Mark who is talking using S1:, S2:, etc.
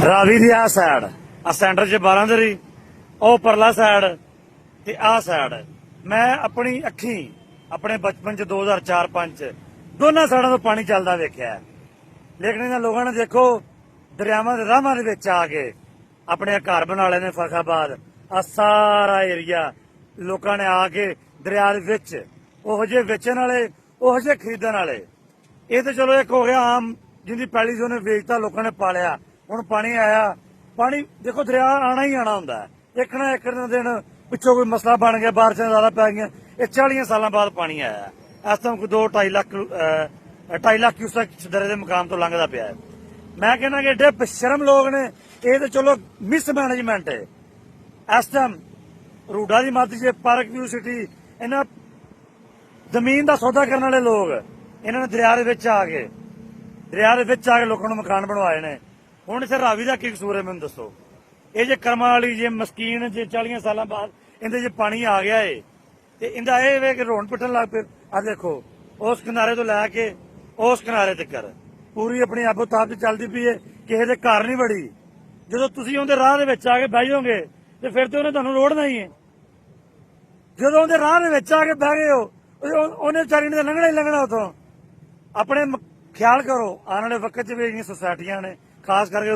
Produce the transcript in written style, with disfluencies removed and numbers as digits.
S1: ਰਾਵੀ ਦੀ ਆ ਸਾਈਡ ਆ ਸੈਂਟਰ 'ਚ ਬਾਰਾਂਦਰੀ, ਉਹ ਪਰਲਾ ਸਾਈਡ ਤੇ ਆ ਸਾਈਡ ਮੈਂ ਆਪਣੀ ਅੱਖੀਂ ਆਪਣੇ ਬਚਪਨ 'ਚ 2004-5 ਦੋਨਾਂ ਸਾਈਡਾਂ ਤੋਂ ਪਾਣੀ ਚੱਲਦਾ ਵੇਖਿਆ। ਲੇਕਿਨ ਇਹਨਾਂ ਲੋਕਾਂ ਨੇ ਦੇਖੋ ਦਰਿਆਵਾਂ ਦੇ ਰਾਹਾਂ ਦੇ ਵਿੱਚ ਆ ਕੇ ਆਪਣੇ ਘਰ ਬਣਾ ਲਏ ਨੇ। ਫਰਖਾਬਾਦ ਆ ਸਾਰਾ ਏਰੀਆ ਲੋਕਾਂ ਨੇ ਆ ਕੇ ਦਰਿਆ ਦੇ ਵਿੱਚ ਉਹੋ ਜਿਹੇ ਵੇਚਣ ਵਾਲੇ, ਉਹੋ ਜਿਹੇ ਖਰੀਦਣ ਵਾਲੇ। ਇਹ ਤਾਂ ਚਲੋ ਇੱਕ ਹੋ ਗਿਆ ਆਮ, ਜਿੰਦੀ ਪੈਲੀ ਸੀ ਉਹਨੇ ਵੇਚਤਾ, ਲੋਕਾਂ ਨੇ ਪਾਲਿਆ। ਹੁਣ ਪਾਣੀ ਆਇਆ, ਪਾਣੀ ਦੇਖੋ ਦਰਿਆ ਆਣਾ ਹੀ ਆਣਾ ਹੁੰਦਾ, ਇੱਕ ਨਾ ਇੱਕ ਦਿਨ ਪਿੱਛੋਂ ਕੋਈ ਮਸਲਾ ਬਣ ਗਿਆ, ਬਾਰਿਸ਼ਾਂ ਜ਼ਿਆਦਾ ਪੈ ਗਈਆਂ। ਇਹ 40 ਸਾਲਾਂ ਬਾਅਦ ਪਾਣੀ ਆਇਆ। ਇਸ ਤੋਂ ਕੋਈ 2-2.5 ਲੱਖ ਕਿਊਸੈਕ ਦਰਿਆ ਦੇ ਮੁਕਾਮ ਤੋਂ ਲੰਘਦਾ ਪਿਆ। ਮੈਂ ਕਹਿੰਦਾ ਕਿ ਏਡੇ ਬੇਸ਼ਰਮ ਲੋਕ ਨੇ। ਇਹ ਤਾਂ ਚਲੋ ਮਿਸ ਮੈਨੇਜਮੈਂਟ ਹੈ। ਇਸ ਟਾਈਮ ਰੂਡਾ ਦੀ ਮੱਧ 'ਚ ਪਾਰਕ ਵਿਊ ਸਿਟੀ, ਇਹਨਾਂ ਜ਼ਮੀਨ ਦਾ ਸੌਦਾ ਕਰਨ ਵਾਲੇ ਲੋਕ ਇਹਨਾਂ ਨੇ ਦਰਿਆ ਦੇ ਵਿੱਚ ਆ ਕੇ ਲੋਕਾਂ ਨੂੰ ਮਕਾਨ ਬਣਵਾਏ ਨੇ। ਹੁਣ ਇੱਥੇ ਰਾਵੀ ਦਾ ਕੀ ਕਸੂਰ ਹੈ ਮੈਨੂੰ ਦੱਸੋ? ਇਹ ਜੇ ਕਰਮਾਂ ਵਾਲੀ ਜੇ ਮਸਕੀਨ ਜੇ 40 ਸਾਲਾਂ ਬਾਅਦ ਇਹਦੇ 'ਚ ਪਾਣੀ ਆ ਗਿਆ ਏ ਤੇ ਇਹਦਾ ਇਹ ਵੇ ਕਿ ਰੋਣ ਪਿੱਟਣ ਲੱਗ ਪਏ। ਆ ਦੇਖੋ ਉਸ ਕਿਨਾਰੇ ਤੋਂ ਲੈ ਕੇ ਉਸ ਕਿਨਾਰੇ ਤੱਕ ਪੂਰੀ ਆਪਣੀ ਆਬੋ ਤਾਬ 'ਚ ਚੱਲਦੀ ਪਈ ਏ। ਕਿਸੇ ਦੇ ਘਰ ਨਹੀਂ ਵੜੀ। ਜਦੋਂ ਤੁਸੀਂ ਉਹਦੇ ਰਾਹ ਦੇ ਵਿੱਚ ਆ ਕੇ ਬਹਿ ਜਾਓਗੇ ਤੇ ਫਿਰ ਤੇ ਉਹਨੇ ਤੁਹਾਨੂੰ ਰੋੜਨਾ ਹੀ ਹੈ। ਜਦੋਂ ਉਹਦੇ ਰਾਹ ਦੇ ਵਿੱਚ ਆ ਕੇ ਬਹਿ ਗਏ ਹੋ, ਉਹਨੇ ਵਿਚਾਰੀ ਨੇ ਲੰਘਣਾ ਹੀ ਲੰਘਣਾ ਉਥੋਂ। ਆਪਣੇ ਖਿਆਲ ਕਰੋ, ਆਉਣ ਵਾਲੇ ਵਕਤ 'ਚ ਵੀ ਜਿਹੜੀਆਂ ਸੁਸਾਇਟੀਆਂ ਨੇ, ਖਾਸ ਕਰਕੇ